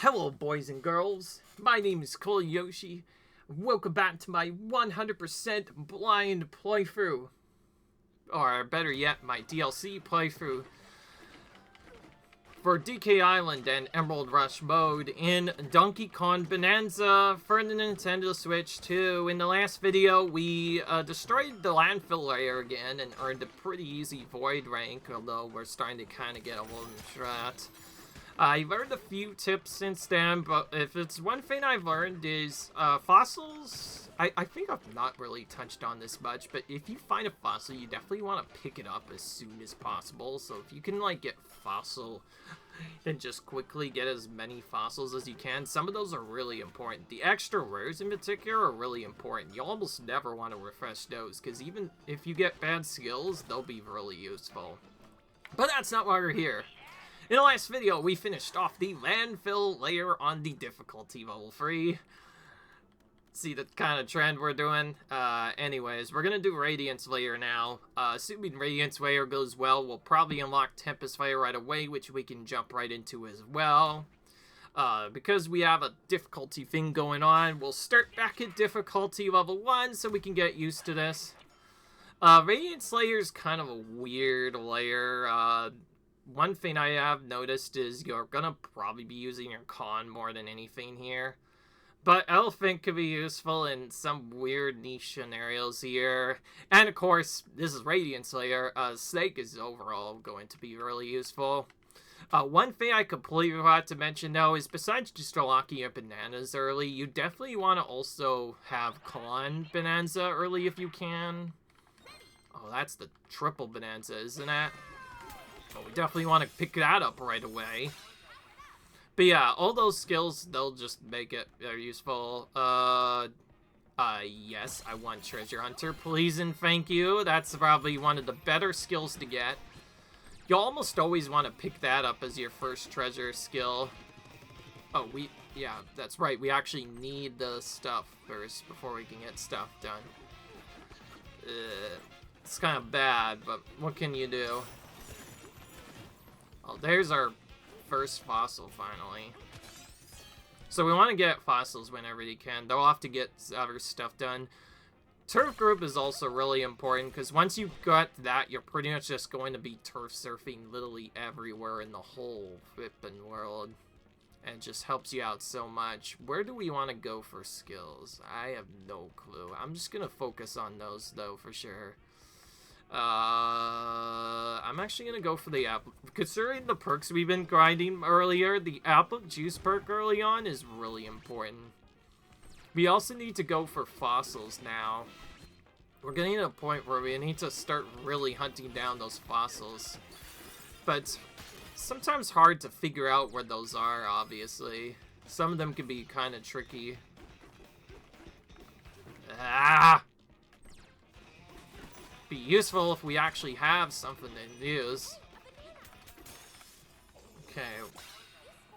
Hello boys and girls, my name is Cole Yoshi. Welcome back to my 100% blind playthrough. Or better yet, my DLC playthrough for DK Island and Emerald Rush mode in Donkey Kong Bananza for the Nintendo Switch 2. In the last video, we destroyed the landfill layer again and earned a pretty easy void rank, although we're starting to kind of get a little trapped. I learned a few tips since then, but if it's one thing I've learned is fossils. I think I've not really touched on this much, but if you find a fossil, you definitely want to pick it up as soon as possible. So if you can like get fossil and just quickly get as many fossils as you can, some of those are really important. The extra rares in particular are really important. You almost never want to refresh those, because even if you get bad skills, they'll be really useful. But that's not why we're here. In the last video, we finished off the landfill layer on the difficulty level 3. See the kind of trend we're doing? Anyways, we're gonna do Radiance layer now. Assuming Radiance layer goes well, we'll probably unlock Tempest layer right away, which we can jump right into as well. Because we have a difficulty thing going on, we'll start back at difficulty level 1 so we can get used to this. Radiance layer is kind of a weird layer. One thing I have noticed is you're gonna probably be using your con more than anything here. But Elephant could be useful in some weird niche scenarios here. And of course, this is Radiance layer. Snake is overall going to be really useful. One thing I completely forgot to mention though is besides just unlocking up bananas early, you definitely want to also have con Bananza early if you can. Oh, that's the triple Bananza, isn't it? But we definitely want to pick that up right away. But yeah, all those skills, they'll just make it useful. Yes, I want Treasure Hunter, please and thank you. That's probably one of the better skills to get. You almost always want to pick that up as your first treasure skill. Oh, yeah, that's right. We actually need the stuff first before we can get stuff done. It's kind of bad, but what can you do? Oh, there's our first fossil, finally. So we want to get fossils whenever you can. They'll have to get other stuff done. Turf group is also really important, because once you've got that, you're pretty much just going to be turf surfing literally everywhere in the whole flippin' world. And it just helps you out so much. Where do we want to go for skills? I have no clue. I'm just going to focus on those, though, for sure. I'm actually gonna go for the apple. Considering the perks we've been grinding earlier, the apple juice perk early on is really important. We also need to go for fossils now. We're getting to a point where we need to start really hunting down those fossils. But sometimes hard to figure out where those are, obviously. Some of them can be kind of tricky. Ah! Be useful if we actually have something to use. Okay,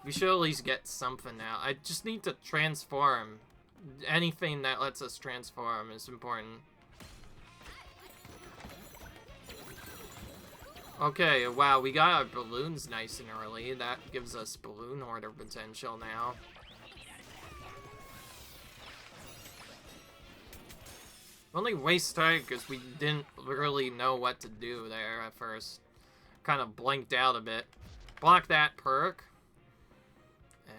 we should at least get something now. I just need to transform. Anything that lets us transform is important. Okay, wow, we got our balloons nice and early. That gives us balloon hoarder potential now. Only waste time because we didn't really know what to do there at first. Kind of blanked out a bit. Block that perk.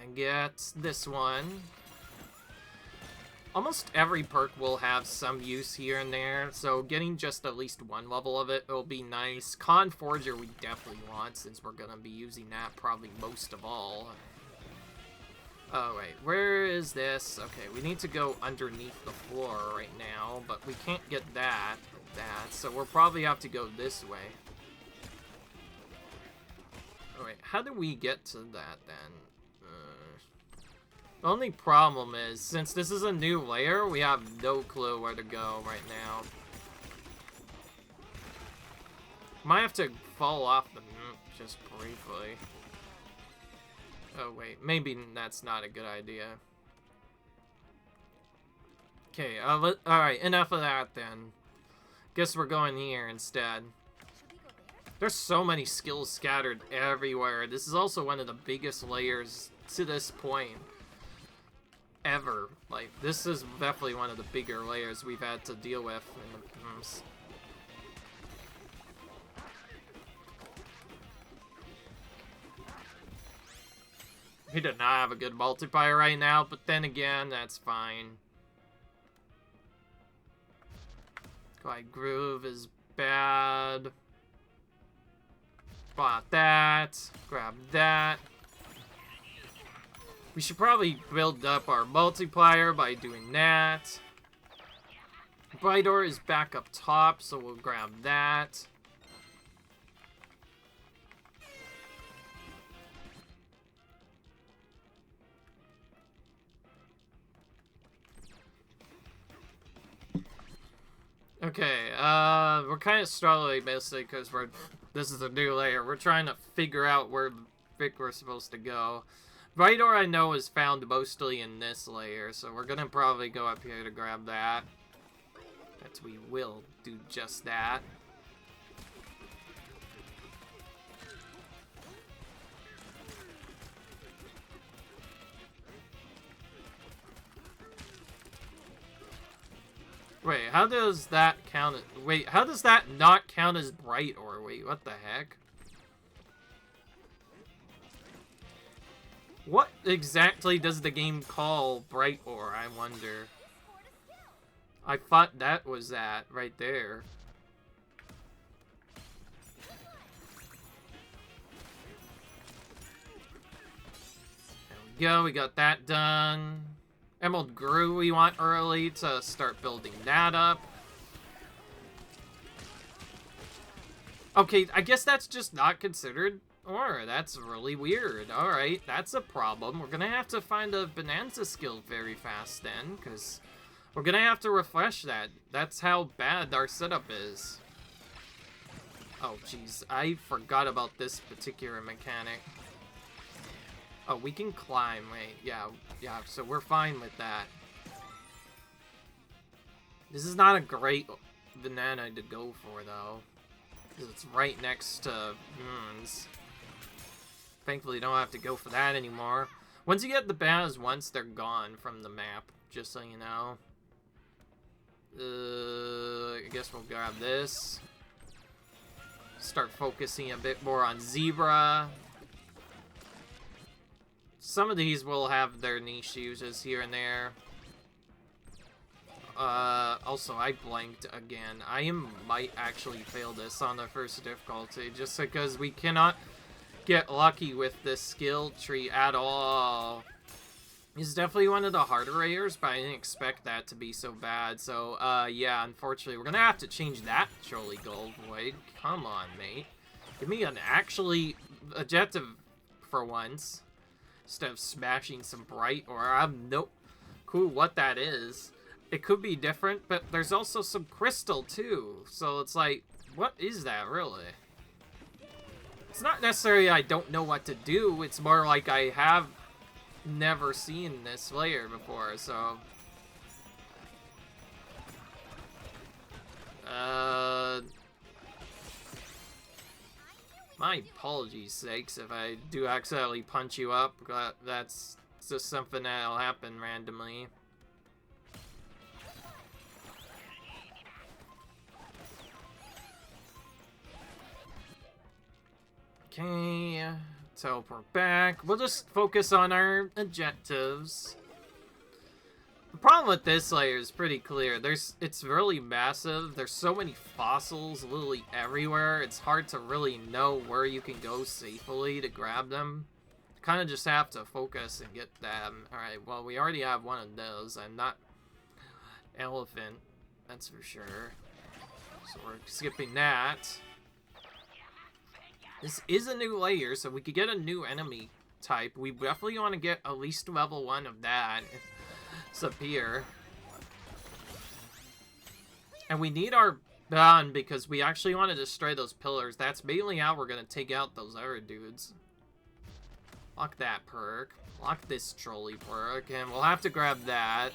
And get this one. Almost every perk will have some use here and there, so getting just at least one level of it will be nice. Con Forger we definitely want, since we're going to be using that probably most of all. Oh, wait, where is this? Okay, we need to go underneath the floor right now, but we can't get that, so we'll probably have to go this way. Oh, wait, how do we get to that, then? The only problem is, since this is a new layer, we have no clue where to go right now. Might have to fall off the map just briefly. Oh, wait. Maybe that's not a good idea. Okay, alright, enough of that then. Guess we're going here instead. There's so many skills scattered everywhere. This is also one of the biggest layers to this point ever. Like, this is definitely one of the bigger layers we've had to deal with in the games. He did not have a good multiplier right now, but then again, that's fine. Glide Groove is bad. Bought that. Grab that. We should probably build up our multiplier by doing that. Bidor is back up top, so we'll grab that. Okay, we're kind of struggling basically because this is a new layer. We're trying to figure out where the frick we're supposed to go. Bidor I know is found mostly in this layer, so we're gonna probably go up here to grab that. But we will do just that. Wait, how does that count? Wait, how does that not count as bright ore? Wait, what the heck? What exactly does the game call bright ore, I wonder? I thought that was that right there. There we go, we got that done. Emerald Grew we want early to start building that up. Okay, I guess that's just not considered ore. That's really weird. Alright, that's a problem. We're gonna have to find a Bananza skill very fast then, because we're gonna have to refresh that. That's how bad our setup is. Oh, jeez. I forgot about this particular mechanic. Oh, we can climb. Wait, yeah, so we're fine with that. This is not a great banana to go for, though. Because it's right next to moons. Thankfully, you don't have to go for that anymore. Once you get the bananas once, they're gone from the map, just so you know. I guess we'll grab this. Start focusing a bit more on Zebra. Some of these will have their niche uses here and there. Also, I blanked again. I might actually fail this on the first difficulty, just because we cannot get lucky with this skill tree at all. It's definitely one of the harder layers, but I didn't expect that to be so bad. So, yeah, unfortunately, we're gonna have to change that Trolley Gold Void. Come on, mate. Give me an actually objective for once. Instead of smashing some bright or I have no clue what that is. It could be different, but there's also some crystal too. So it's like, what is that really? It's not necessarily I don't know what to do. It's more like I have never seen this layer before, so... My apologies sakes if I do accidentally punch you up. That's just something that'll happen randomly. Okay, teleport back. We'll just focus on our objectives. The problem with this layer is pretty clear. It's really massive. There's so many fossils literally everywhere. It's hard to really know where you can go safely to grab them. Kind of just have to focus and get them. Alright, well, we already have one of those. I'm not elephant, that's for sure. So we're skipping that. This is a new layer, so we could get a new enemy type. We definitely want to get at least level 1 of that. It's up here. And we need our gun because we actually want to destroy those pillars. That's mainly how we're going to take out those other dudes. Lock that perk. Lock this trolley perk. And we'll have to grab that.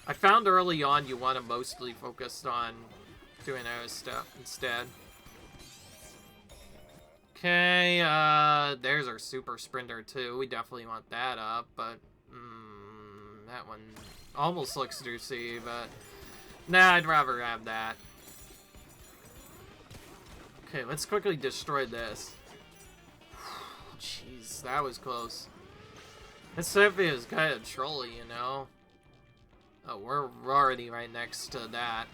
I found early on you want to mostly focus on doing our stuff instead. Okay, there's our super sprinter too. We definitely want that up, but that one almost looks juicy, but nah, I'd rather have that. Okay, let's quickly destroy this. Jeez, that was close. This Sophia is kind of trolly, you know? Oh, we're already right next to that.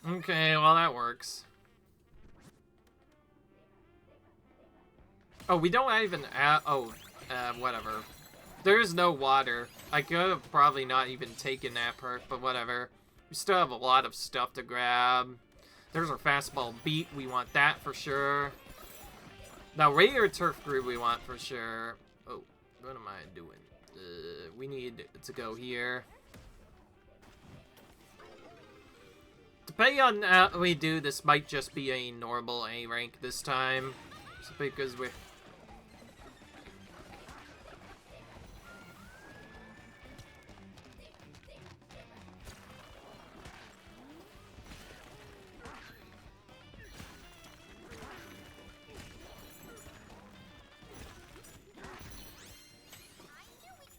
Okay, well that works. Oh, we don't even have... Oh, whatever. There's no water. I could have probably not even taken that perk, but whatever. We still have a lot of stuff to grab. There's our fastball beat. We want that for sure. Now, regular turf group we want for sure. Oh, what am I doing? We need to go here. Depending on how we do, this might just be a normal A rank this time. Just because we...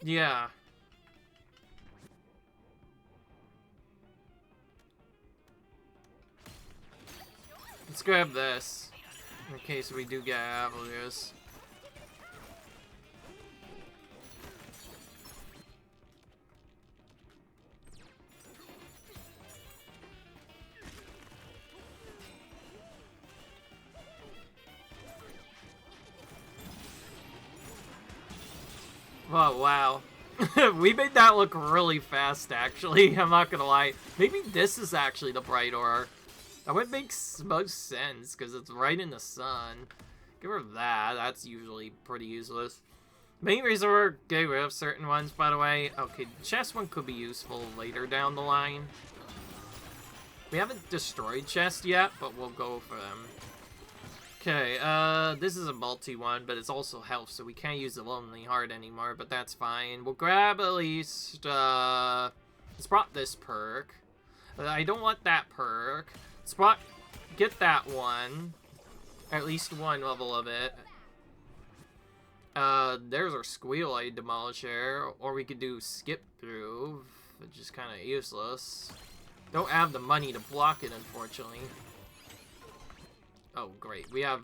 Yeah. Let's grab this, in case we do get Avalius. Oh, wow. We made that look really fast, actually. I'm not gonna lie. Maybe this is actually the bright aura. That would make most sense, because it's right in the sun. Give her that. That's usually pretty useless. Main reason we're getting rid of certain ones, by the way. Okay, the chest one could be useful later down the line. We haven't destroyed chest yet, but we'll go for them. Okay, this is a multi one, but it's also health, so we can't use the Lonely Heart anymore, but that's fine. We'll grab at least, let's brought this perk. I don't want that perk. Let's get that one. At least one level of it. There's our Squeal-Eye Demolisher, or we could do Skip Through, which is kind of useless. Don't have the money to block it, unfortunately. Oh, great. We have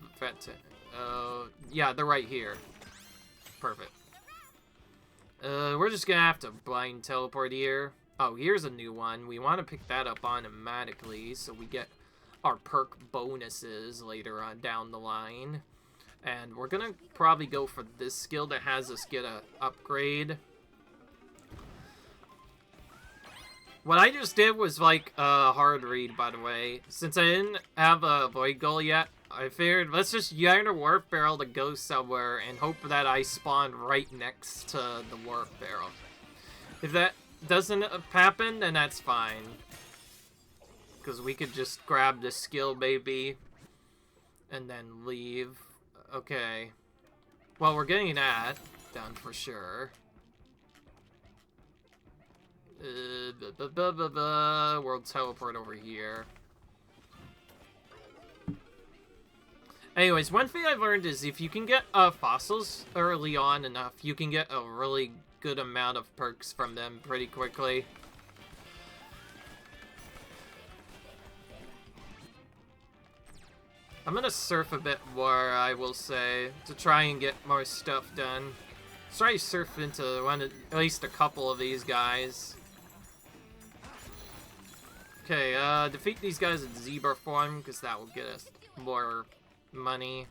yeah, they're right here. Perfect. We're just gonna have to blind teleport here. Oh, here's a new one. We want to pick that up automatically, so we get our perk bonuses later on down the line. And we're gonna probably go for this skill that has us get a upgrade. What I just did was like a hard read, by the way. Since I didn't have a Void Goal yet, I figured let's just use a Warp Barrel to go somewhere and hope that I spawn right next to the Warp Barrel. If that doesn't happen, then that's fine. Because we could just grab this skill, maybe, and then leave. Okay. Well, we're getting that done for sure. World teleport over here. Anyways, one thing I've learned is if you can get fossils early on enough, you can get a really good amount of perks from them pretty quickly. I'm gonna surf a bit more, I will say, to try and get more stuff done. Let's try to surf into at least a couple of these guys. Okay, defeat these guys in zebra form, because that will get us more money.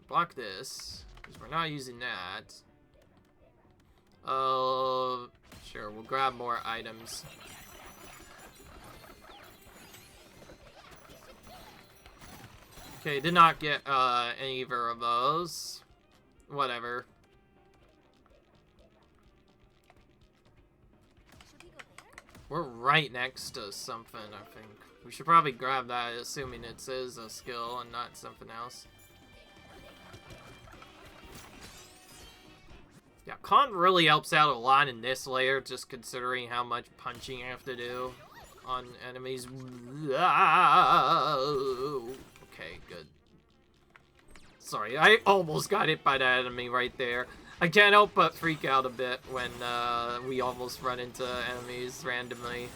Block this, because we're not using that. Sure, we'll grab more items. Okay, did not get either of those. Whatever. We're right next to something, I think. We should probably grab that, assuming it is a skill and not something else. Yeah, con really helps out a lot in this layer, just considering how much punching you have to do on enemies. Okay, good. Sorry, I almost got hit by that enemy right there. I can't help but freak out a bit when we almost run into enemies randomly.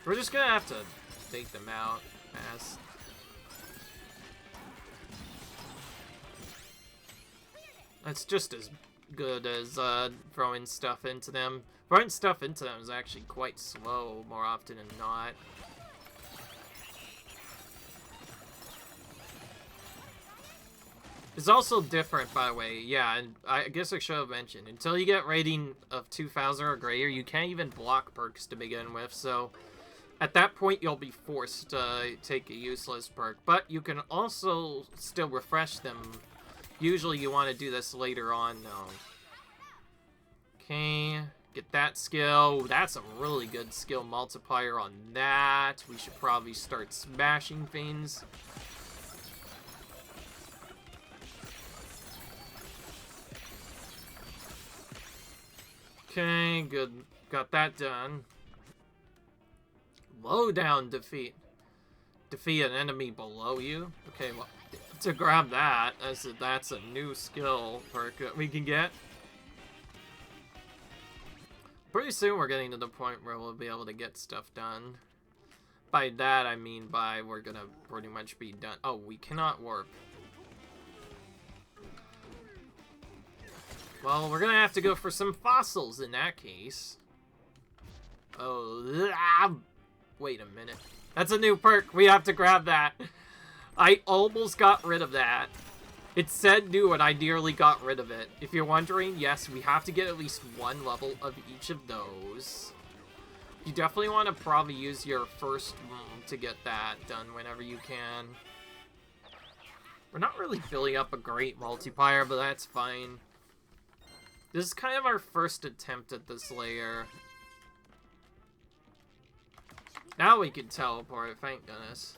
We're just gonna have to take them out fast. That's just as good as throwing stuff into them. Throwing stuff into them is actually quite slow more often than not. It's also different, by the way. Yeah, and I guess I should have mentioned. Until you get rating of 2000 or greater, you can't even block perks to begin with, so at that point you'll be forced to take a useless perk. But you can also still refresh them. Usually you want to do this later on, though. Okay, get that skill. That's a really good skill multiplier on that. We should probably start smashing things. Okay, good. Got that done. Low down defeat. Defeat an enemy below you. Okay, well, to grab that, that's a new skill perk that we can get. Pretty soon we're getting to the point where we'll be able to get stuff done. By that, I mean by we're gonna pretty much be done. Oh, we cannot warp. Well, we're gonna have to go for some fossils in that case. Oh, wait a minute. That's a new perk. We have to grab that. I almost got rid of that. It said new and I nearly got rid of it. If you're wondering, yes, we have to get at least one level of each of those. You definitely want to probably use your first room to get that done whenever you can. We're not really filling up a great multiplier, but that's fine. This is kind of our first attempt at this layer. Now we can teleport, thank goodness.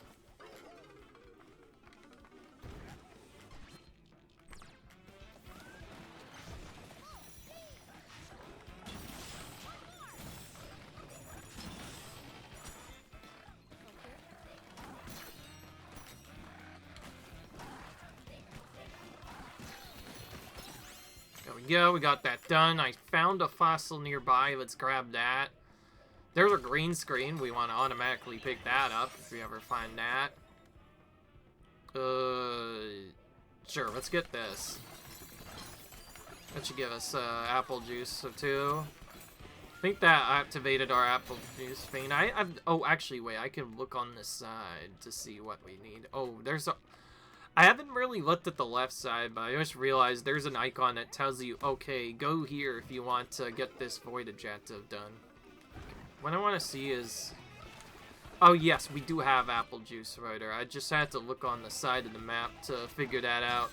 There we go, we got that done. I found a fossil nearby, let's grab that. There's a green screen, we want to automatically pick that up if we ever find that. Sure, let's get this. That should give us apple juice of 2. I think that activated our apple juice thing. Oh, actually, wait, I can look on this side to see what we need. Oh, there's a... I haven't really looked at the left side, but I just realized there's an icon that tells you, okay, go here if you want to get this void objective done. What I want to see is... Oh, yes, we do have apple juice right there. I just had to look on the side of the map to figure that out.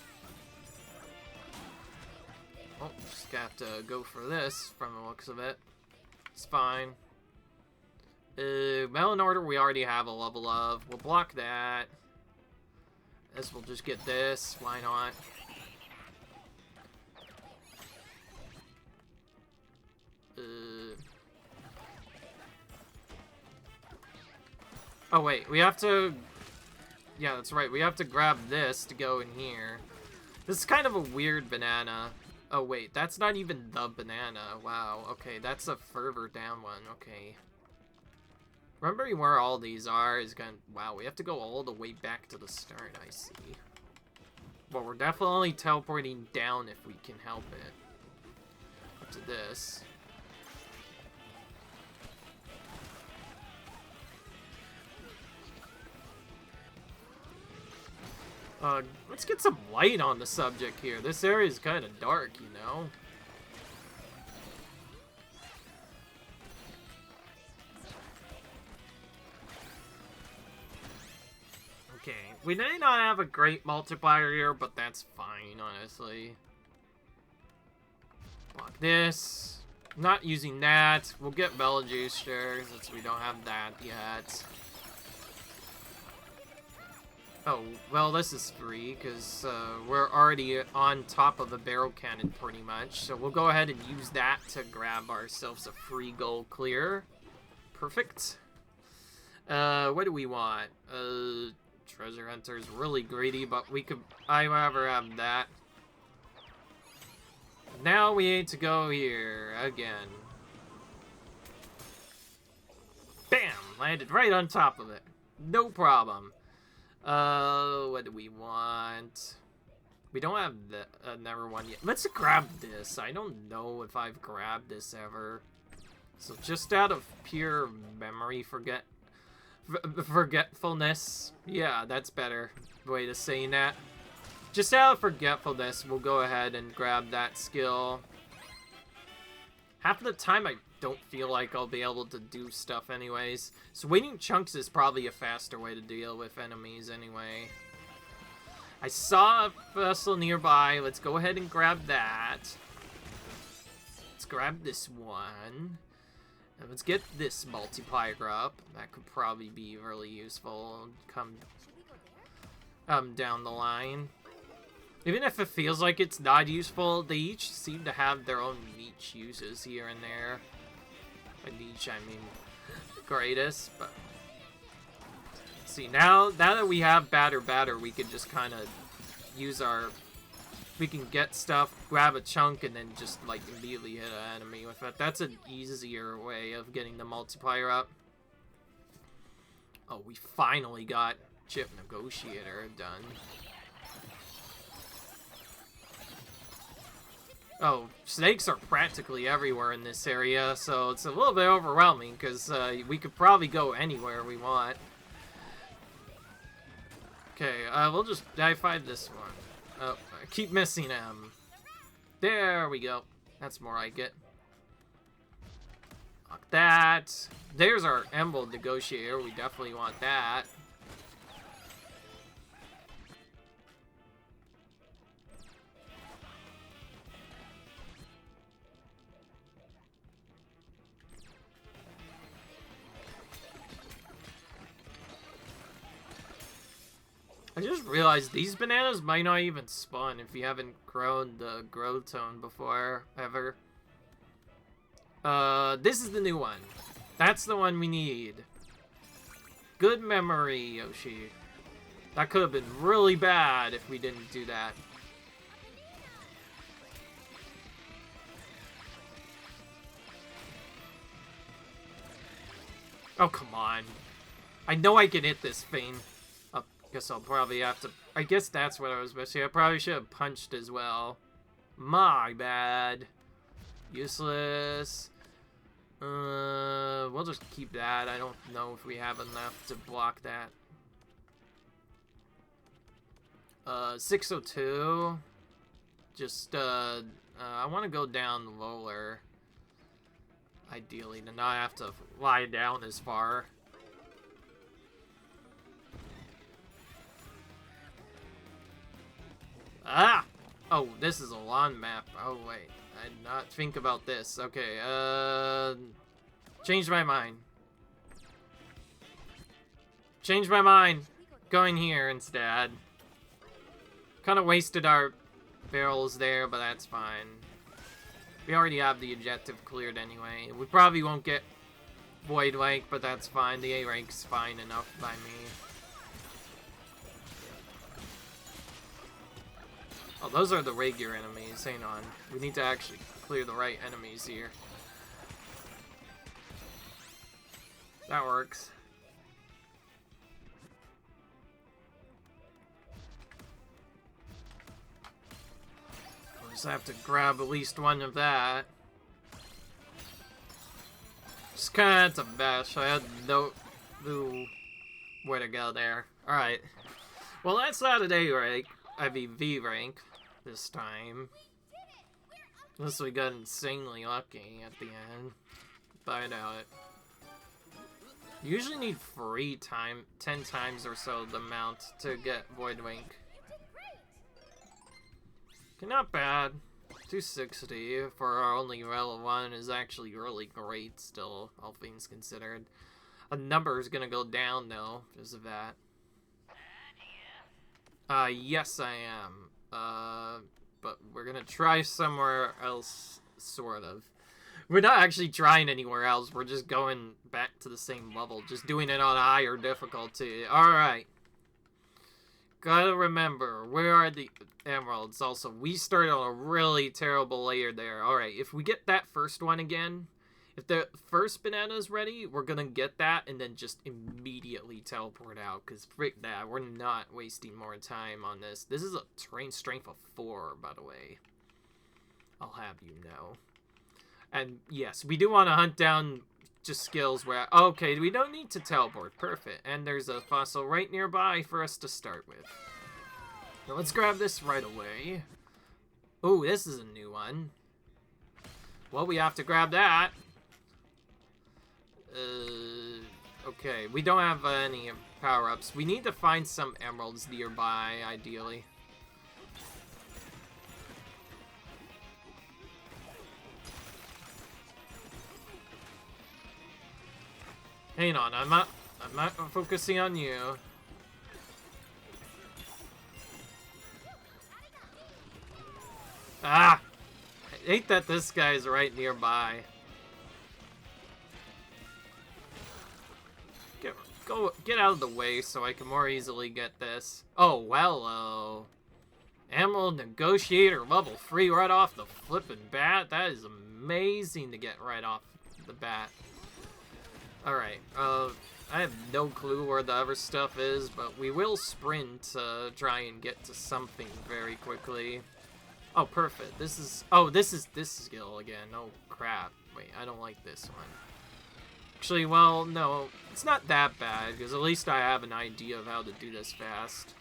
Oh, just got to go for this from the looks of it. It's fine. Melon order we already have a level of. We'll block that. Guess we'll just get this. Why not? Oh, wait. We have to... Yeah, that's right. We have to grab this to go in here. This is kind of a weird banana. Oh, wait. That's not even the banana. Wow. Okay, that's a further down one. Okay. Remembering where all these are is gonna... Wow, we have to go all the way back to the start, I see. Well, we're definitely teleporting down if we can help it. Up to this. Let's get some light on the subject here. This area is kind of dark, you know? Okay, we may not have a great multiplier here, but that's fine, honestly. Block this. Not using that. We'll get Bella Juice, sure, since we don't have that yet. Oh, well, this is free, because we're already on top of a barrel cannon, pretty much. So we'll go ahead and use that to grab ourselves a free gold clear. Perfect. What do we want? Treasure Hunter's really greedy, but we could... I'd rather have that. Now we need to go here, again. Bam! Landed right on top of it. No problem. What do we want? We don't have the another one yet. Let's grab this. I don't know if I've grabbed this ever. So just out of pure memory forgetfulness. Yeah, that's better way to saying that. Just out of forgetfulness, we'll go ahead and grab that skill. Half of the time, I don't feel like I'll be able to do stuff anyways. So waiting chunks is probably a faster way to deal with enemies anyway. I saw a vessel nearby. Let's go ahead and grab that. Let's grab this one. And let's get this multiplier up. That could probably be really useful. Come down the line. Even if it feels like it's not useful, they each seem to have their own niche uses here and there. By niche, I mean greatest, but... See, now that we have batter, we can just kind of use our... We can get stuff, grab a chunk, and then just, like, immediately hit an enemy with it. That's an easier way of getting the multiplier up. Oh, we finally got Chip Negotiator done. Oh, snakes are practically everywhere in this area, so it's a little bit overwhelming, because we could probably go anywhere we want. Okay, we'll just die-fight this one. Oh, I keep missing him. There we go. That's more like it. Lock that. There's our Emerald Negotiator. We definitely want that. I just realized these bananas might not even spawn if you haven't grown the grow tone before, ever. This is the new one. That's the one we need. Good memory, Yoshi. That could have been really bad if we didn't do that. Oh, come on. I know I can hit this thing. Guess I'll probably have to... I guess that's what I was missing. I probably should have punched as well. My bad. Useless. We'll just keep that. I don't know if we have enough to block that. 602. Just, I want to go down lower. Ideally, to not have to lie down as far. Ah! Oh, this is a lawn map. Oh, wait. I did not think about this. Okay, changed my mind. Changed my mind. Going here instead. Kind of wasted our barrels there, but that's fine. We already have the objective cleared anyway. We probably won't get Void Rank, but that's fine. The A rank's fine enough by me. Oh, those are the regular enemies. Hang on. We need to actually clear the right enemies here. That works. We'll just have to grab at least one of that. Just kind of to bash. I had no clue where to go there. Alright. Well, that's not an A rank. I mean V rank. This time. Unless we got insanely lucky at the end. But I doubt it. You usually need free time, 10 times or so the amount to get Void Wink. Okay, not bad. 260 for our only level 1 is actually really great still, all things considered. A number is gonna go down though, because of that. Yes, I am. But we're gonna try somewhere else, sort of. We're not actually trying anywhere else. We're just going back to the same level. Just doing it on higher difficulty. Alright. Gotta remember, where are the emeralds? Also, we started on a really terrible layer there. Alright, if we get that first one again, if the first banana's ready, we're gonna get that and then just immediately teleport out. Because frick that, we're not wasting more time on this. This is a terrain strength of 4, by the way. I'll have you know. And yes, we do want to hunt down just skills where... Okay, we don't need to teleport. Perfect. And there's a fossil right nearby for us to start with. Now let's grab this right away. Ooh, this is a new one. Well, we have to grab that. Okay, we don't have any power-ups. We need to find some emeralds nearby, ideally. Hang on, I'm not focusing on you. Ah! I hate that this guy's right nearby. Get out of the way so I can more easily get this. Oh, hello. Emerald Negotiator level 3 right off the flippin' bat. That is amazing to get right off the bat. Alright, I have no clue where the other stuff is, but we will sprint to try and get to something very quickly. Oh, perfect. This is this skill again. Oh, crap. Wait, I don't like this one. Actually, well, no, it's not that bad, because at least I have an idea of how to do this fast.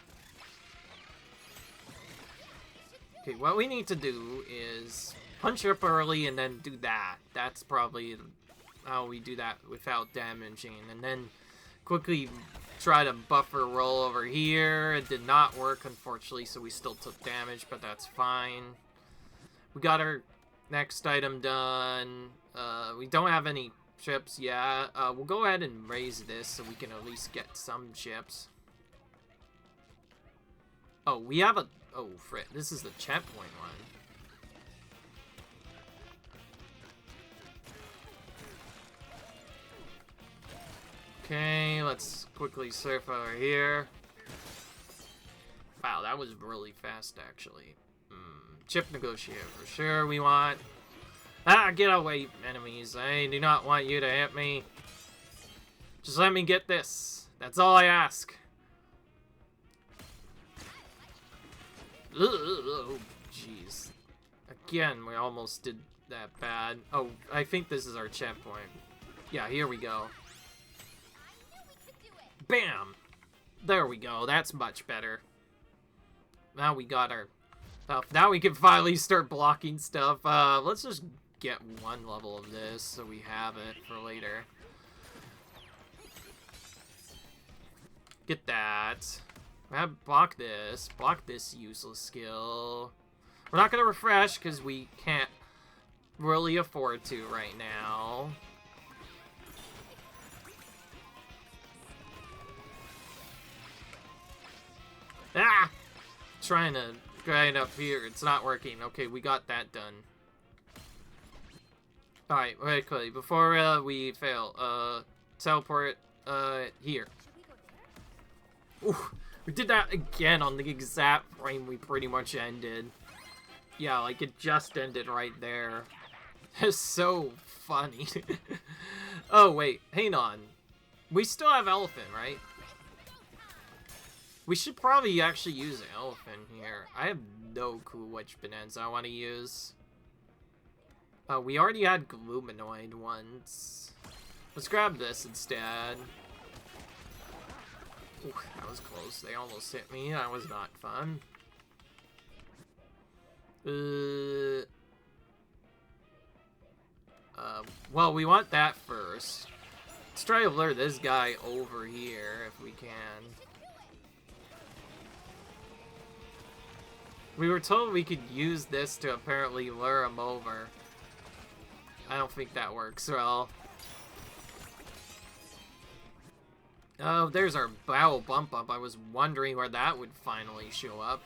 Okay, what we need to do is punch up early and then do that. That's probably how we do that without damaging. And then quickly try to buffer roll over here. It did not work, unfortunately, so we still took damage, but that's fine. We got our next item done. We don't have any chips yet. We'll go ahead and raise this so we can at least get some chips. Oh, we have a... Oh, frick. This is the checkpoint one. Okay, let's quickly surf over here. Wow, that was really fast, actually. Chip negotiator for sure we want. Ah, get away, enemies. I do not want you to hit me. Just let me get this. That's all I ask. Oh, jeez. Again, we almost did that bad. Oh, I think this is our checkpoint. Yeah, here we go. Bam! There we go. That's much better. Now we got our stuff. Now we can finally start blocking stuff. Let's just get one level of this so we have it for later. Get that. Block this useless skill. We're not gonna refresh because we can't really afford to right now. Ah! Trying to grind up here. It's not working. Okay, we got that done. Alright, wait, quickly. Before we fail, teleport here. Ooh, we did that again on the exact frame we pretty much ended. Yeah, like it just ended right there. It's so funny. Oh, wait, hang on. We still have elephant, right? We should probably actually use an elephant here. I have no clue which Bananza I want to use. We already had Gluminoid ones. Let's grab this instead. Ooh, that was close. They almost hit me. That was not fun. Well, we want that first. Let's try to lure this guy over here if we can. We were told we could use this to apparently lure him over. I don't think that works well. Oh, there's our battle bump up. I was wondering where that would finally show up.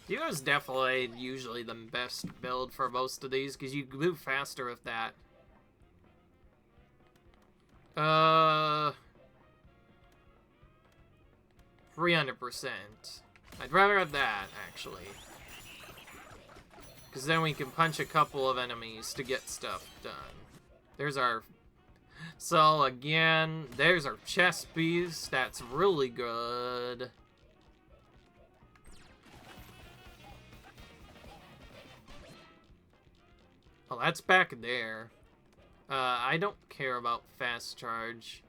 Dio's definitely usually the best build for most of these, because you move faster with that. 300%. I'd rather have that, actually. Because then we can punch a couple of enemies to get stuff done. There's our... So, again, there's our chest piece. That's really good. Oh, that's back there. I don't care about fast charge.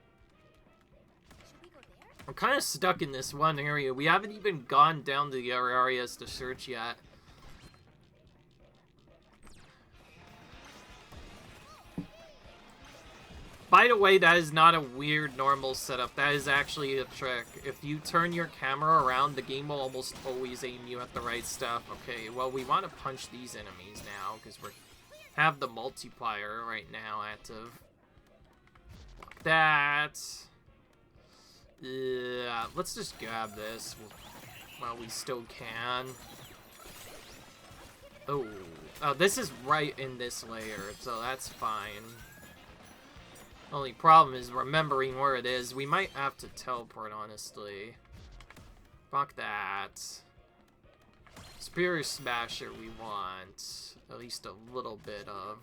I'm kind of stuck in this one area. We haven't even gone down to the other areas to search yet. By the way, that is not a weird normal setup. That is actually a trick. If you turn your camera around, the game will almost always aim you at the right stuff. Okay, well, we want to punch these enemies now, because we have the multiplier right now active. Like that. Yeah, let's just grab this while we still can. Oh, this is right in this layer, so that's fine. Only problem is remembering where it is. We might have to teleport, honestly. Fuck that. Spear Smasher we want. At least a little bit of.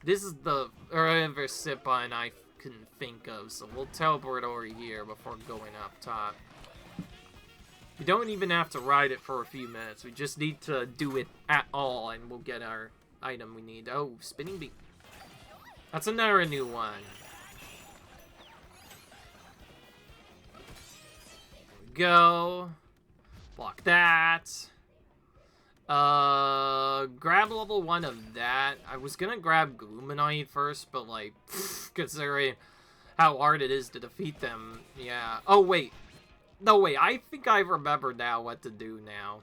This is the ever sip-on I can think of, so we'll teleport over here before going up top. We don't even have to ride it for a few minutes. We just need to do it at all, and we'll get our item we need. Oh, Spinning Beat. That's another new one. Go. Block that. Grab level 1 of that. I was gonna grab Gluminoid first, but like, considering how hard it is to defeat them, yeah. Oh wait. No wait, I think I remember now what to do now.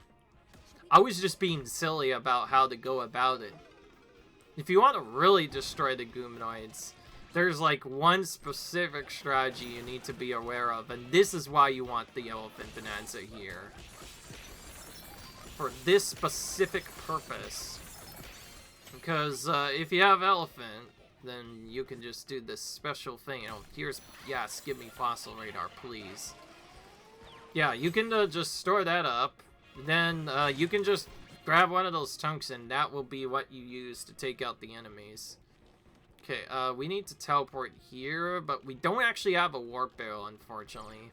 I was just being silly about how to go about it. If you want to really destroy the Gluminoids, there's like one specific strategy you need to be aware of, and this is why you want the Elephant Bonanza here. For this specific purpose. Because if you have Elephant, then you can just do this special thing. You know, here's, yes, give me Fossil Radar, please. Yeah, you can just store that up. Then you can just grab one of those chunks, and that will be what you use to take out the enemies. Okay, we need to teleport here, but we don't actually have a warp barrel, unfortunately.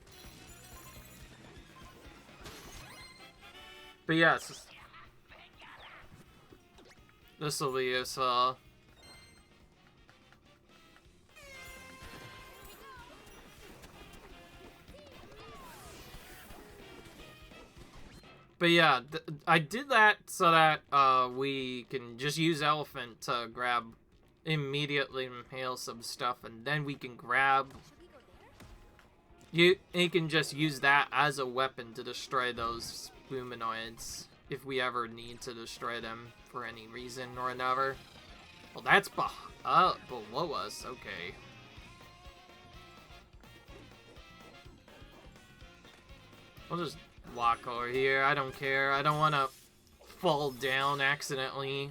But yes, this will be useful. But yeah, I did that so that we can just use Elephant to grab immediately inhale some stuff, and then we can grab. You can just use that as a weapon to destroy those Luminoids if we ever need to destroy them for any reason or another. Well, that's below us. Okay. I'll just walk over here. I don't care. I don't want to fall down accidentally.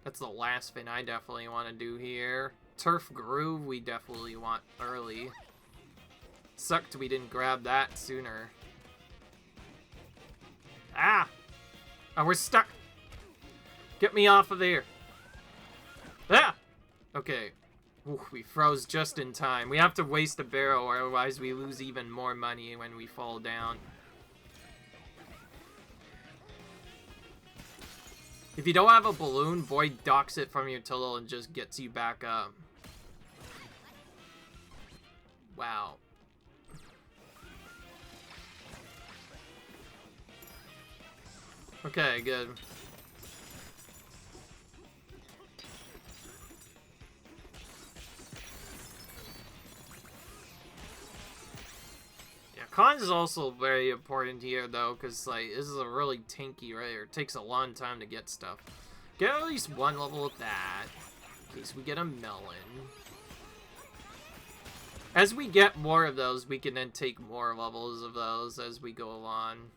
That's the last thing I definitely want to do here. Turf Groove we definitely want early. Sucked we didn't grab that sooner. Ah! Oh, we're stuck! Get me off of there! Ah! Okay. Ooh, we froze just in time. We have to waste a barrel, or otherwise we lose even more money when we fall down. If you don't have a balloon, Void docks it from your tunnel and just gets you back up. Wow. Okay, good. Con is also very important here, though, because, like, this is a really tanky rare. It takes a long time to get stuff. Get at least one level of that, in case we get a melon. As we get more of those, we can then take more levels of those as we go along.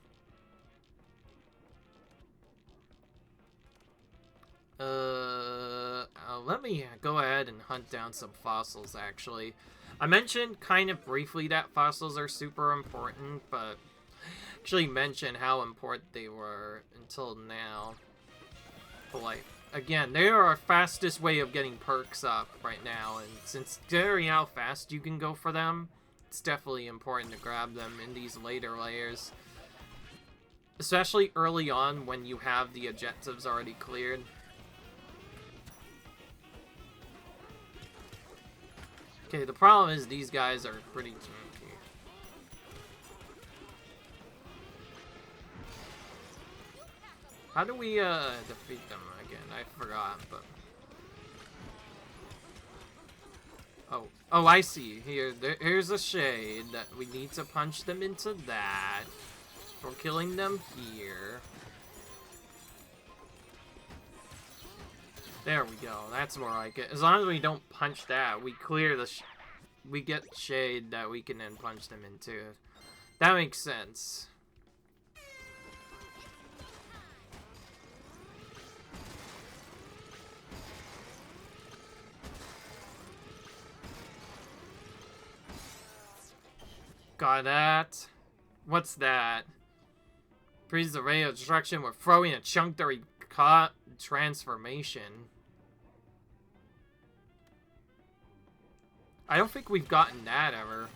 Let me go ahead and hunt down some fossils, actually. I mentioned kind of briefly that fossils are super important, but actually mention how important they were until now. But, like, again, they are our fastest way of getting perks up right now, and since considering how fast you can go for them, it's definitely important to grab them in these later layers. Especially early on when you have the objectives already cleared. Okay, the problem is these guys are pretty tanky. How do we defeat them again? I forgot, but... Oh, I see. Here's a shade that we need to punch them into that. We're killing them here. There we go. That's more like it. As long as we don't punch that, we clear the... we get shade that we can then punch them into. That makes sense. Got that. What's that? Freezes the ray of destruction with throwing a chunk to caught transformation. I don't think we've gotten that ever.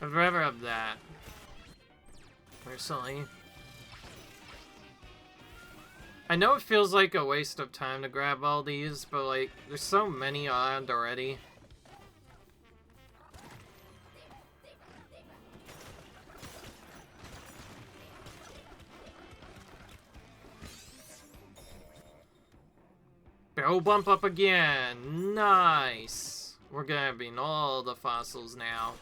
I'd rather have that, personally. I know it feels like a waste of time to grab all these, but, like, there's so many on already. Barrel bump up again. Nice. We're grabbing all the fossils now.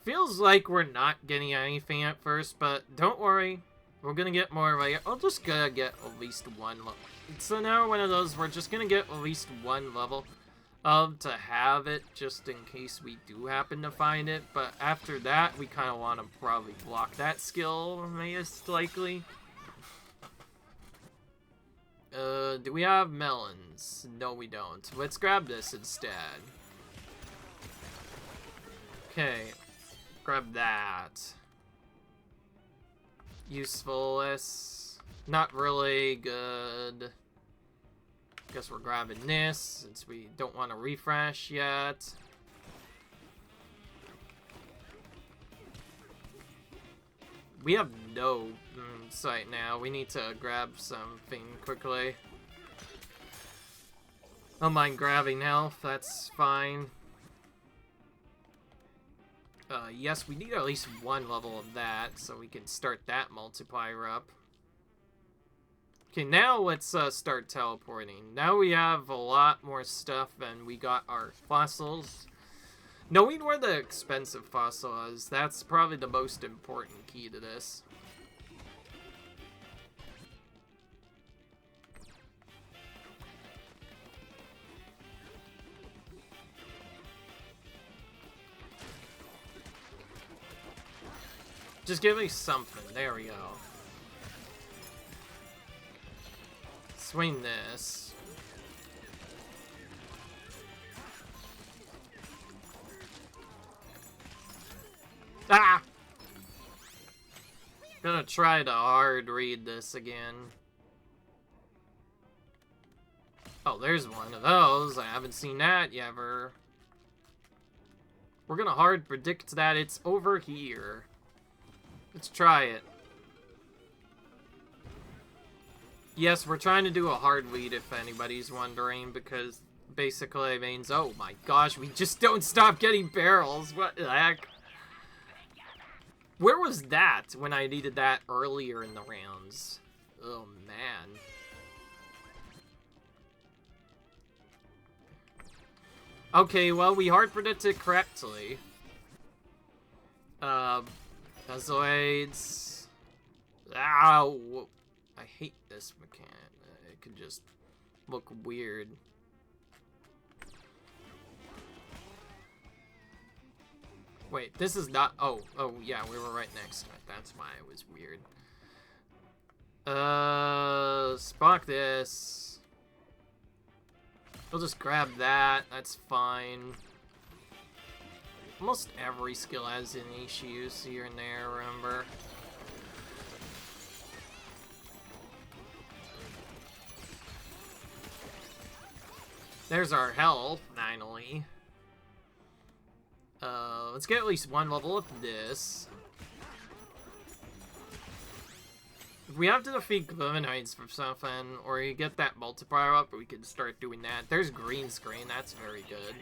Feels like we're not getting anything at first, but don't worry. We're gonna get more right. I'll just gonna get at least one level. So now one of those, we're just gonna get at least one level to have it, just in case we do happen to find it. But after that, we kind of want to probably block that skill, most likely. Do we have melons? No, we don't. Let's grab this instead. Okay. Grab that. Usefulness. Not really good. Guess we're grabbing this since we don't want to refresh yet. We have no sight now. We need to grab something quickly. I don't mind grabbing health. That's fine. Yes, we need at least one level of that, so we can start that multiplier up. Okay, now let's start teleporting. Now we have a lot more stuff, and we got our fossils. Knowing where the expensive fossil is, that's probably the most important key to this. Just give me something. There we go. Swing this. Ah! Gonna try to hard read this again. Oh, there's one of those. I haven't seen that yet ever. We're gonna hard predict that it's over here. Let's try it. Yes, we're trying to do a hard lead if anybody's wondering, because basically it means, oh my gosh, we just don't stop getting barrels. What the heck? Where was that when I needed that earlier in the rounds? Oh man. Okay, well, we hard predicted correctly. Puzzle aids. Ow! I hate this mechanic. It can just look weird. Wait, this is not... Oh, yeah, we were right next to it. That's why it was weird. Spock this. We'll just grab that. That's fine. Almost every skill has an issues here and there, remember? There's our health, finally. Let's get at least one level of this. If we have to defeat Glivenites for something, or you get that multiplier up, we can start doing that. There's green screen, that's very good.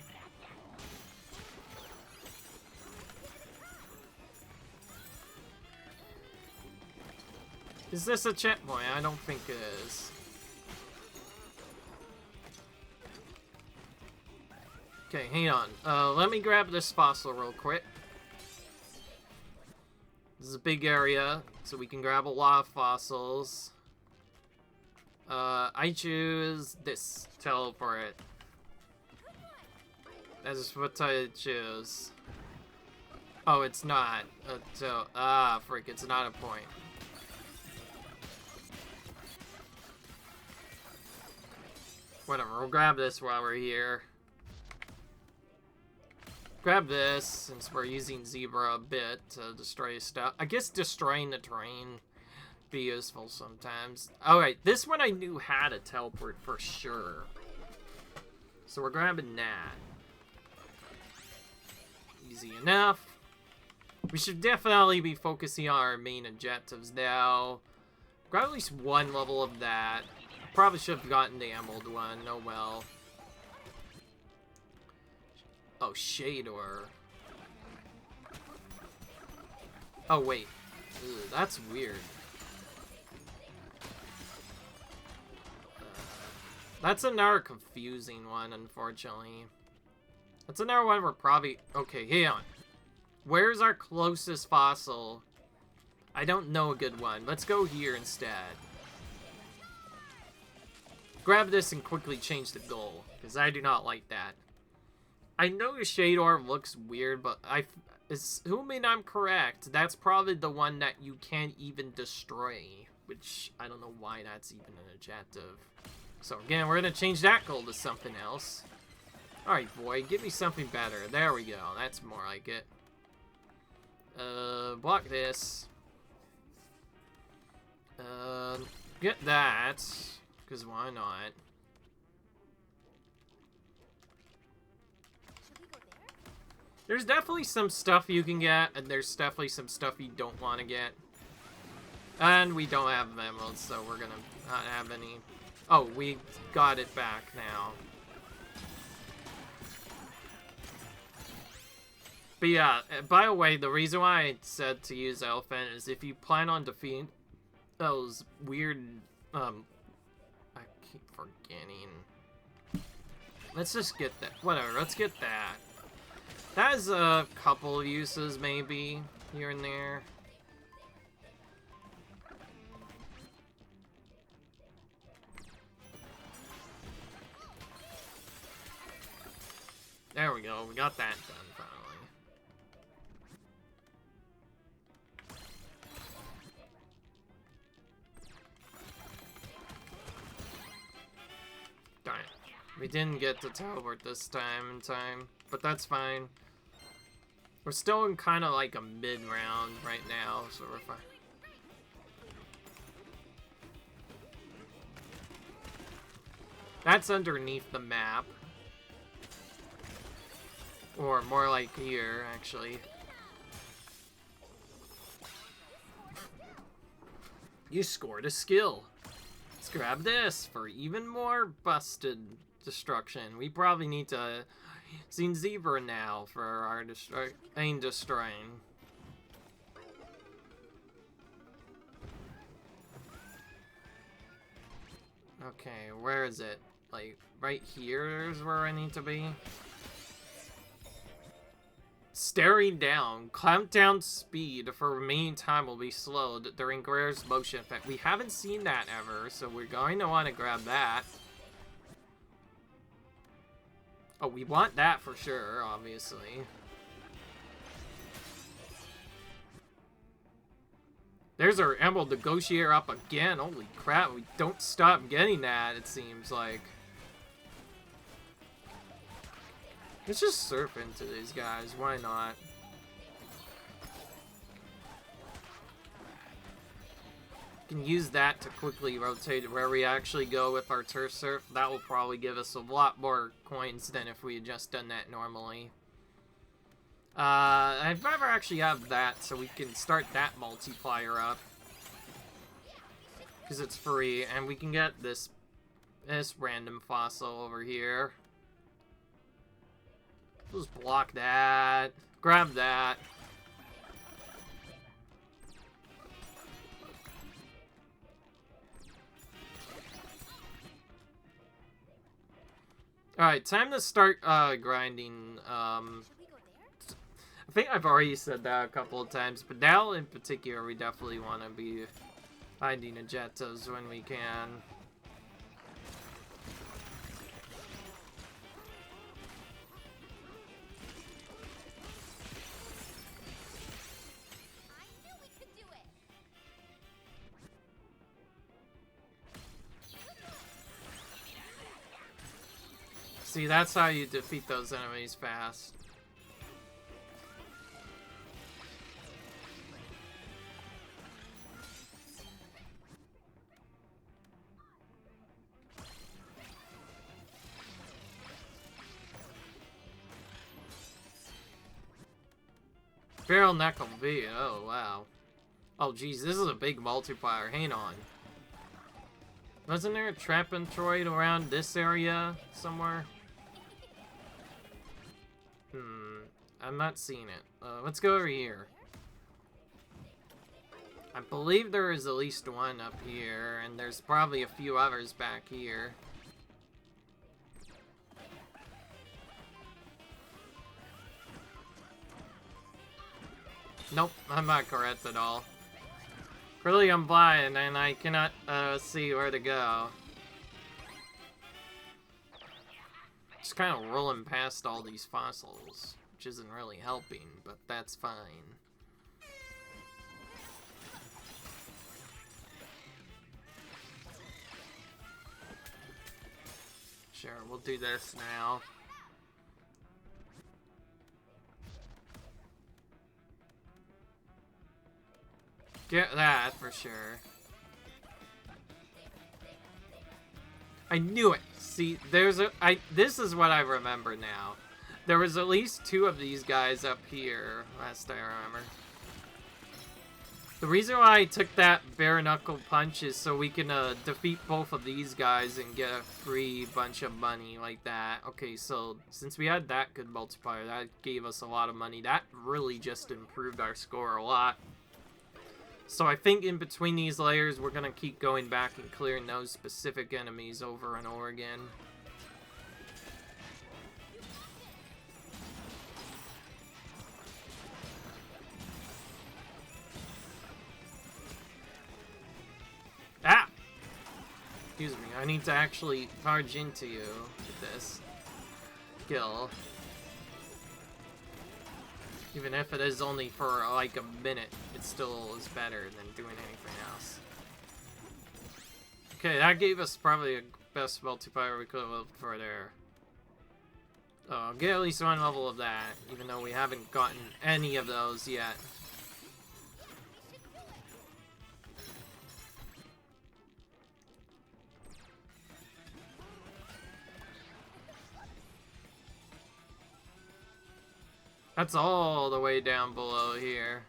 Is this a checkpoint? I don't think it is. Okay, hang on. Let me grab this fossil real quick. This is a big area, so we can grab a lot of fossils. I choose this. Teleport. That is what I choose. Oh, it's not. Frick, it's not a point. Whatever, we'll grab this while we're here. Grab this, since we're using Zebra a bit to destroy stuff. I guess destroying the terrain be useful sometimes. Alright, this one I knew had a teleport for sure. So we're grabbing that. Easy enough. We should definitely be focusing on our main objectives now. Grab at least one level of that. Probably should have gotten the emerald one. Oh well. Oh, Shador. Oh, wait. Ew, that's weird. That's another confusing one, unfortunately. That's another one we're probably... Okay, hang on. Where's our closest fossil? I don't know a good one. Let's go here instead. Grab this and quickly change the goal, because I do not like that. I know Shador looks weird, but assuming I'm correct, that's probably the one that you can't even destroy, which I don't know why that's even an objective. So again, we're going to change that goal to something else. Alright, boy, give me something better. There we go. That's more like it. Block this. Get that, because why not? There's definitely some stuff you can get, and there's definitely some stuff you don't want to get. And we don't have emeralds, so we're gonna not have any. Oh, we got it back now. But yeah, by the way, the reason why I said to use Elephant is if you plan on defeating those weird, I keep forgetting. Let's just get that. Whatever, let's get that. That has a couple of uses, maybe, here and there. There we go, we got that done, finally. Darn it. We didn't get to teleport this time in time, but that's fine. We're still in kind of like a mid-round right now, so we're fine. That's underneath the map. Or more like here, actually. You scored a skill. Let's grab this for even more busted destruction. We probably need to see Zebra now for our destroying. Okay, where is it? Like, right here is where I need to be? Staring down. Clamp down speed for remaining time will be slowed during Guerrero's motion effect. We haven't seen that ever, so we're going to want to grab that. Oh, we want that for sure, obviously. There's our Emerald Negotiator up again. Holy crap, we don't stop getting that, it seems like. Let's just surf into these guys, why not? Can use that to quickly rotate where we actually go with our turf surf. That will probably give us a lot more coins than if we had just done that normally. I'd rather actually have that so we can start that multiplier up. Because it's free, and we can get this random fossil over here. Just block that. Grab that. Alright, time to start grinding. I think I've already said that a couple of times, but now in particular we definitely want to be finding Ajetos when we can. See, that's how you defeat those enemies fast. Barrel Knuckle V, oh wow. Oh geez, this is a big multiplier, hang on. Wasn't there a trap android around this area somewhere? I'm not seeing it. Let's go over here. I believe there is at least one up here, and there's probably a few others back here. Nope, I'm not correct at all. Really, I'm blind, and I cannot see where to go. Just kind of rolling past all these fossils, which isn't really helping, but that's fine. Sure, we'll do this now. Get that for sure. I knew it. See, this is what I remember now. There was at least two of these guys up here, last I remember. The reason why I took that bare knuckle punch is so we can defeat both of these guys and get a free bunch of money like that. Okay, so since we had that good multiplier, that gave us a lot of money. That really just improved our score a lot. So I think in between these layers, we're going to keep going back and clearing those specific enemies over and over again. Ah! Excuse me, I need to actually charge into you with this kill. Even if it is only for like a minute, it still is better than doing anything else. Okay, that gave us probably a best multiplier we could have looked for there. Oh, I'll get at least one level of that, even though we haven't gotten any of those yet. That's all the way down below here.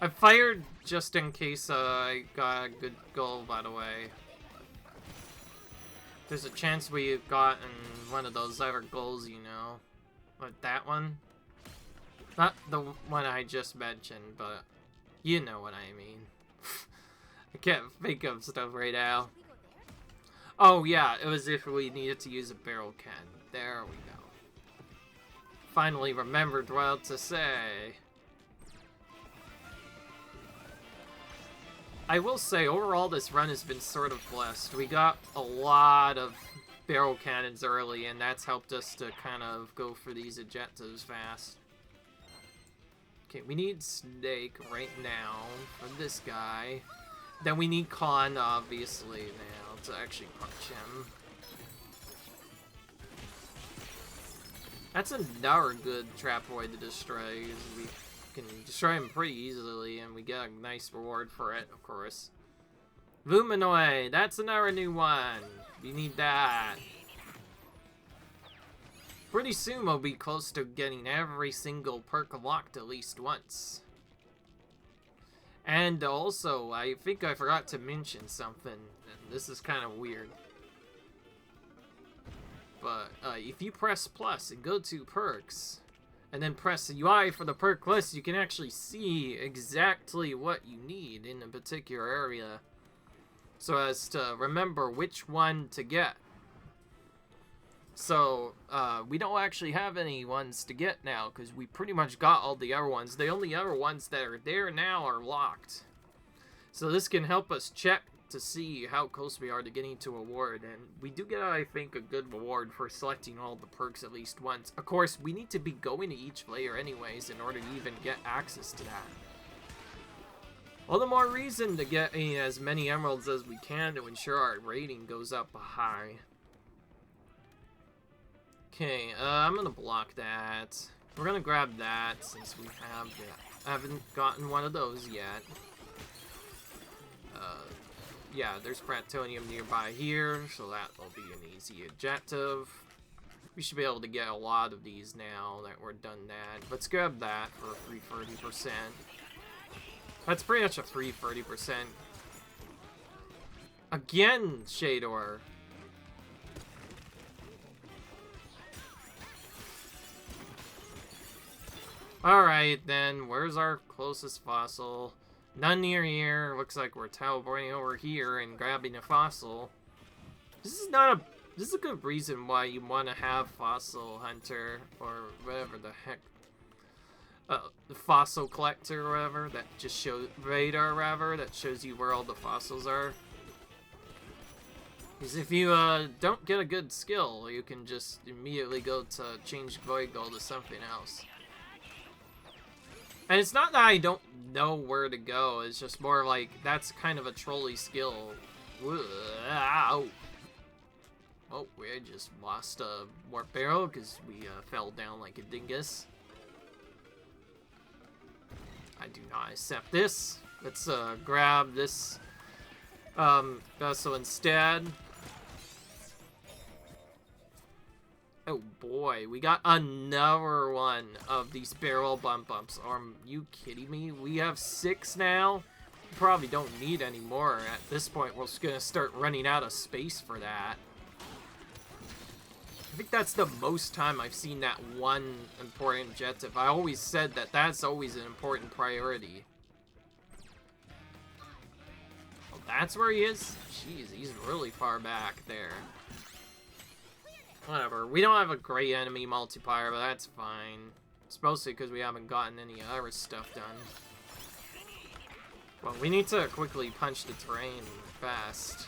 I fired just in case I got a good goal, by the way. There's a chance we've gotten one of those other goals, you know. Like that one. Not the one I just mentioned, but you know what I mean. I can't think of stuff right now. Oh yeah, it was if we needed to use a barrel can. There we go. Finally remembered what to say. I will say, overall, this run has been sort of blessed. We got a lot of barrel cannons early, and that's helped us to kind of go for these objectives fast. Okay, we need Snake right now for this guy. Then we need Con, obviously, now to actually punch him. That's another good Trapoid to destroy. We can destroy him pretty easily, and we get a nice reward for it, of course. Luminoid, that's another new one. You need that. Pretty soon we'll be close to getting every single perk unlocked at least once. And also, I think I forgot to mention something, and this is kind of weird. But if you press plus and go to perks, and then press the UI for the perk list, you can actually see exactly what you need in a particular area, so as to remember which one to get. So, we don't actually have any ones to get now, because we pretty much got all the other ones. The only other ones that are there now are locked. So this can help us check to see how close we are to getting to a reward, and we do get, I think, a good reward for selecting all the perks at least once. Of course, we need to be going to each layer anyways in order to even get access to that. All the more reason to get as many emeralds as we can to ensure our rating goes up high. Okay, I'm gonna block that. We're gonna grab that since we have that. I haven't gotten one of those yet. Yeah, there's Pratonium nearby here, so that will be an easy objective. We should be able to get a lot of these now that we're done that. Let's grab that for a free 30%. That's pretty much a free 30%. Again, Shador. Alright, then, where's our closest fossil? None near here. Looks like we're teleporting over here and grabbing a fossil. This is a good reason why you want to have Fossil Hunter, or whatever the heck. The Fossil Collector, or whatever, that just shows, Radar, rather, that shows you where all the fossils are. Because if you don't get a good skill, you can just immediately go to change Void Gold to something else. And it's not that I don't know where to go, it's just more like, that's kind of a trolley skill. Ow. Oh, we just lost a warp barrel because we fell down like a dingus. I do not accept this. Let's grab this vessel instead. Oh boy, we got another one of these barrel bumps. Are you kidding me? We have 6 now? We probably don't need any more. At this point, we're just gonna start running out of space for that. I think that's the most time I've seen that one important objective. I always said that that's always an important priority. Oh, that's where he is? Jeez, he's really far back there. Whatever. We don't have a great enemy multiplier, but that's fine. It's mostly because we haven't gotten any other stuff done. Well, we need to quickly punch the terrain fast.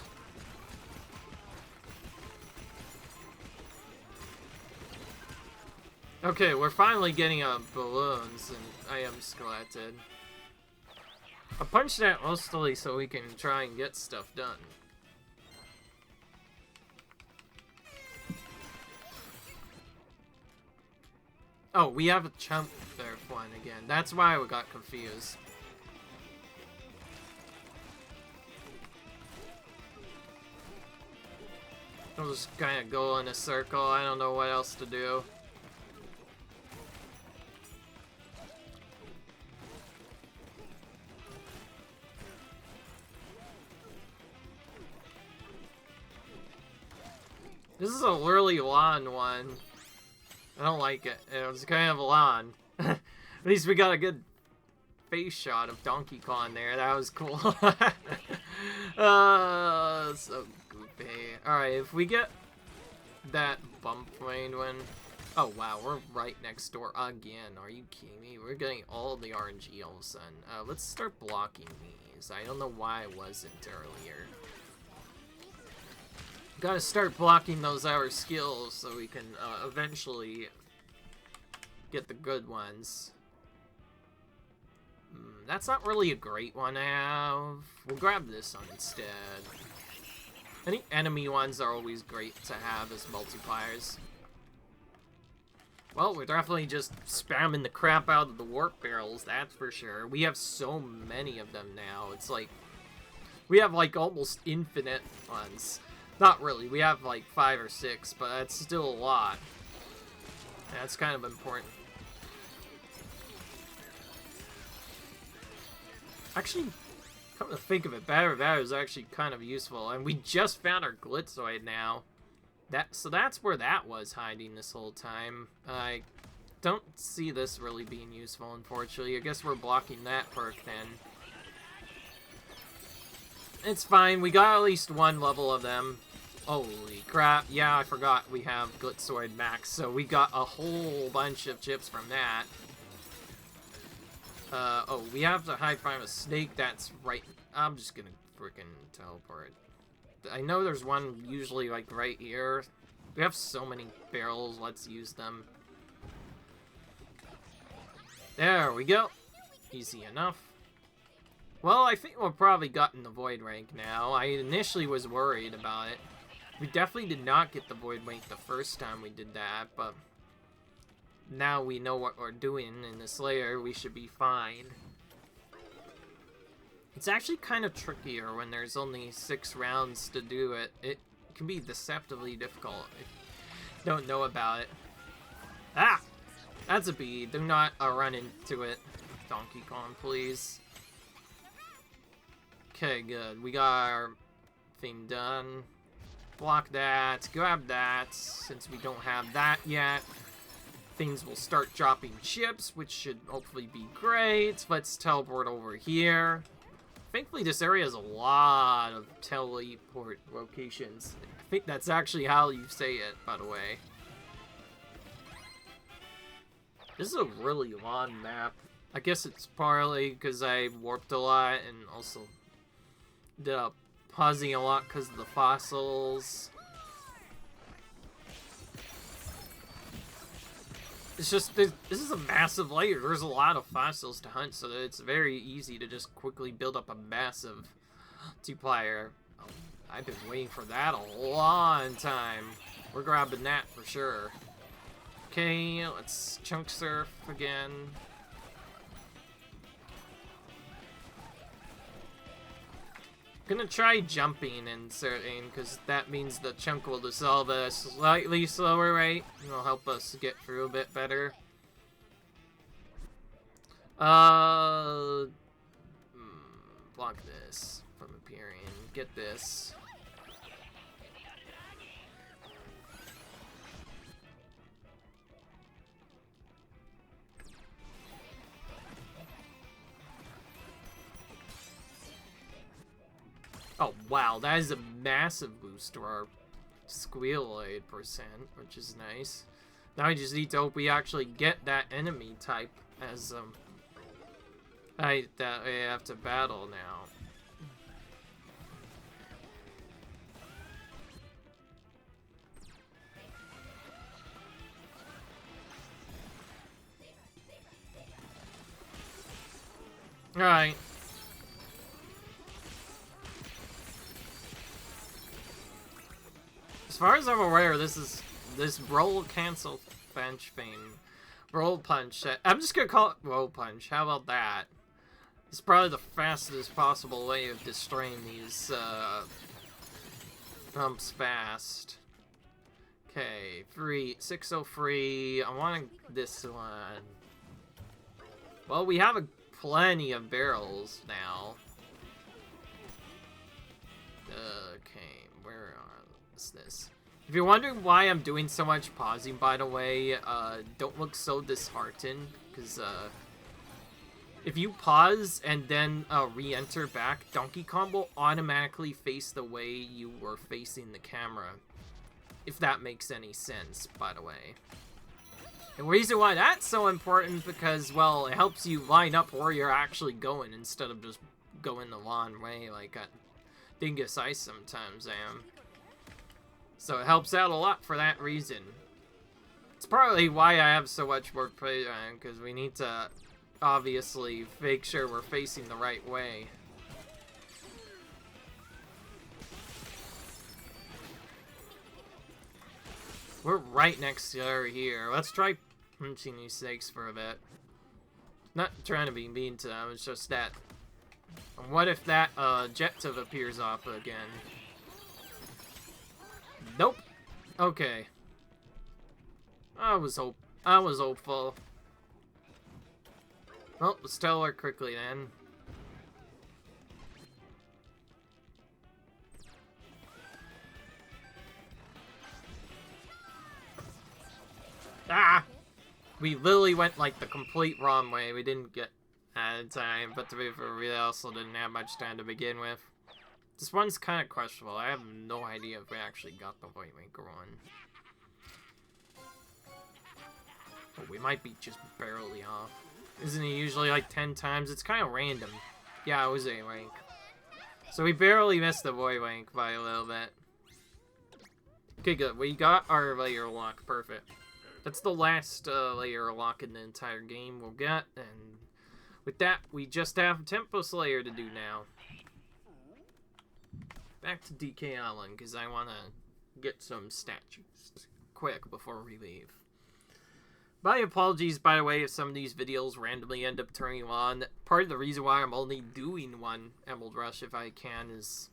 Okay, we're finally getting balloons, and I am skeleted. I punched that mostly so we can try and get stuff done. Oh, we have a chump there one again. That's why we got confused. I'll just kind of go in a circle. I don't know what else to do. This is a really long one. I don't like it. It was kind of long. At least we got a good face shot of Donkey Kong there. That was cool. So goofy. Alright, if we get that bump lane one. Oh wow, we're right next door again. Are you kidding me? We're getting all the RNG all of a sudden. Let's start blocking these. I don't know why I wasn't earlier. Gotta start blocking those hour skills so we can eventually get the good ones. That's not really a great one to have. We'll grab this one instead. Any enemy ones are always great to have as multipliers. Well, we're definitely just spamming the crap out of the warp barrels, that's for sure. We have so many of them now. It's like, we have like almost infinite ones. Not really, we have like 5 or 6, but that's still a lot. That's kind of important. Actually, come to think of it, Batter is actually kind of useful, and we just found our Glitzoid now. So that's where that was hiding this whole time. I don't see this really being useful, unfortunately. I guess we're blocking that perk then. It's fine, we got at least one level of them. Holy crap, yeah, I forgot we have Glitzoid Max, so we got a whole bunch of chips from that. Oh, we have to high five a snake that's right. I'm just gonna freaking teleport. I know there's one usually like right here. We have so many barrels, let's use them. There we go. Easy enough. Well, I think we've probably gotten the Void rank now. I initially was worried about it. We definitely did not get the Void rank the first time we did that, but now we know what we're doing in this layer, we should be fine. It's actually kind of trickier when there's only 6 rounds to do it. It can be deceptively difficult if you don't know about it. Ah! That's a bee. Do not run into it. Donkey Kong, please. Okay, good. We got our thing done. Block that. Grab that, since we don't have that yet. Things will start dropping chips, which should hopefully be great. Let's teleport over here. Thankfully, this area has a lot of teleport locations. I think that's actually how you say it, by the way. This is a really long map. I guess it's partly because I warped a lot and also ended up pausing a lot because of the fossils. It's just, this is a massive layer. There's a lot of fossils to hunt, so that it's very easy to just quickly build up a massive multiplier. Oh, I've been waiting for that a long time. We're grabbing that for sure. Okay, let's chunk surf again. Gonna try jumping and inserting, because that means the chunk will dissolve at a slightly slower rate. It'll help us get through a bit better. Block this from appearing. Get this. Oh, wow, that is a massive boost to our squealoid %, which is nice. Now we just need to hope we actually get that enemy type as, that we have to battle now. Alright. As far as I'm aware, this roll cancel punch thing. Roll punch. I'm just gonna call it roll punch. How about that? It's probably the fastest possible way of destroying these bumps fast. Okay, 603. I want this one. Well, we have plenty of barrels now. Okay, where is this? If you're wondering why I'm doing so much pausing, by the way, don't look so disheartened, because, if you pause and then re-enter back, Donkey Kong will automatically face the way you were facing the camera. If that makes any sense, by the way. And the reason why that's so important, because, well, it helps you line up where you're actually going instead of just going the long way like at Dingus I sometimes am. So it helps out a lot for that reason. It's partly why I have so much more playtime, because we need to obviously make sure we're facing the right way. We're right next to her here. Let's try punching these snakes for a bit. Not trying to be mean to them, it's just that. What if that Jettive appears off again? Nope. Okay. I was hopeful. Well, let's tell her quickly then. Ah! We literally went like the complete wrong way. We didn't get out of time, but to be fair, we also didn't have much time to begin with. This one's kind of questionable. I have no idea if we actually got the White Winker one. But we might be just barely off. Isn't he usually like 10 times? It's kind of random. Yeah, it was a rank. So we barely missed the boy rank by a little bit. Okay, good. We got our layer lock. Perfect. That's the last layer lock in the entire game we'll get. And with that, we just have Tempo Slayer to do now. Back to DK Island, because I want to get some statues quick before we leave. My apologies, by the way, if some of these videos randomly end up turning on. Part of the reason why I'm only doing one Emerald Rush if I can is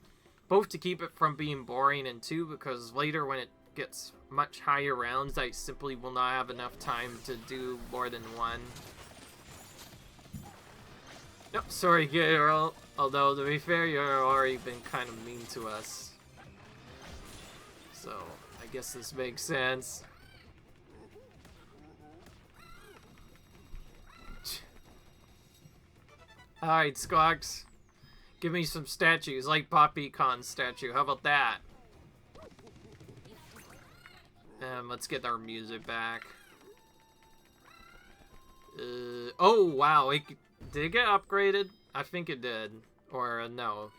both to keep it from being boring, and two, because later when it gets much higher rounds, I simply will not have enough time to do more than one. Nope, sorry girl. Although, to be fair, you've already been kind of mean to us. So, I guess this makes sense. Alright, Squawks. Give me some statues, like Poppy Con's statue. How about that? And let's get our music back. Oh, wow. Did it get upgraded? I think it did. Or, no.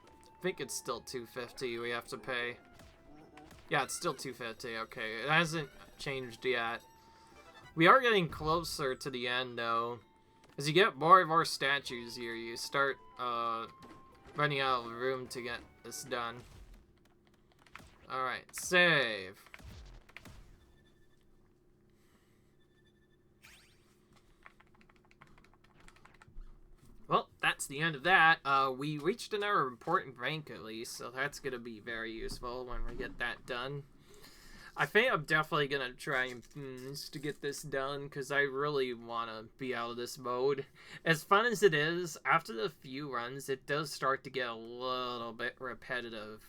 I think it's still $250 we have to pay. Yeah, it's still $250. Okay, it hasn't changed yet. We are getting closer to the end, though. As you get more and more statues here, you start running out of room to get this done. Alright, save. Well, that's the end of that. We reached another important rank at least, so that's going to be very useful when we get that done. I think I'm definitely going to try and to get this done, because I really want to be out of this mode. As fun as it is, after the few runs, it does start to get a little bit repetitive.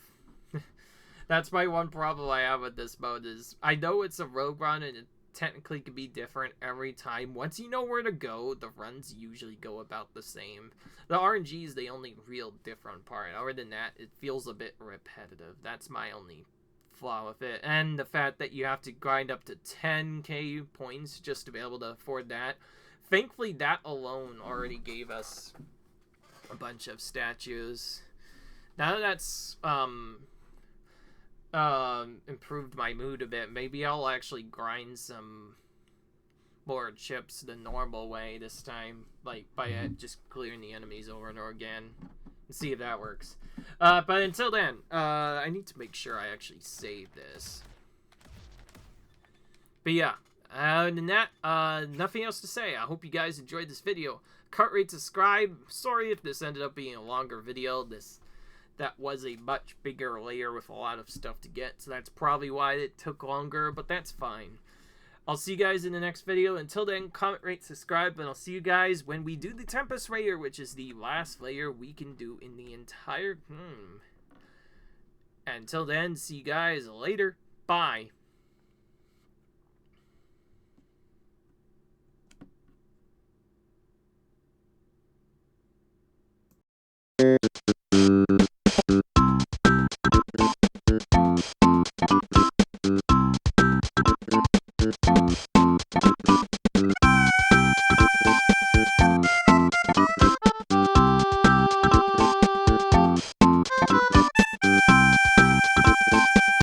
That's my one problem I have with this mode, is I know it's a rogue run, and it technically could be different every time. Once you know where to go, the runs usually go about the same. The RNG is the only real different part. Other than that, it feels a bit repetitive. That's my only flaw with it. And the fact that you have to grind up to 10k points just to be able to afford that. Thankfully, that alone already gave us a bunch of statues. Now that that's improved my mood a bit, maybe I'll actually grind some more chips the normal way this time, like by just clearing the enemies over and over again, and see if that works. But until then, I need to make sure I actually save this. But yeah, other than that, nothing else to say. I hope you guys enjoyed this video. Cut rate, subscribe. Sorry if this ended up being a longer video. That was a much bigger layer with a lot of stuff to get, so that's probably why it took longer, but that's fine. I'll see you guys in the next video. Until then, comment, rate, subscribe, and I'll see you guys when we do the Tempest layer, which is the last layer we can do in the entire... Until then, see you guys later. Bye.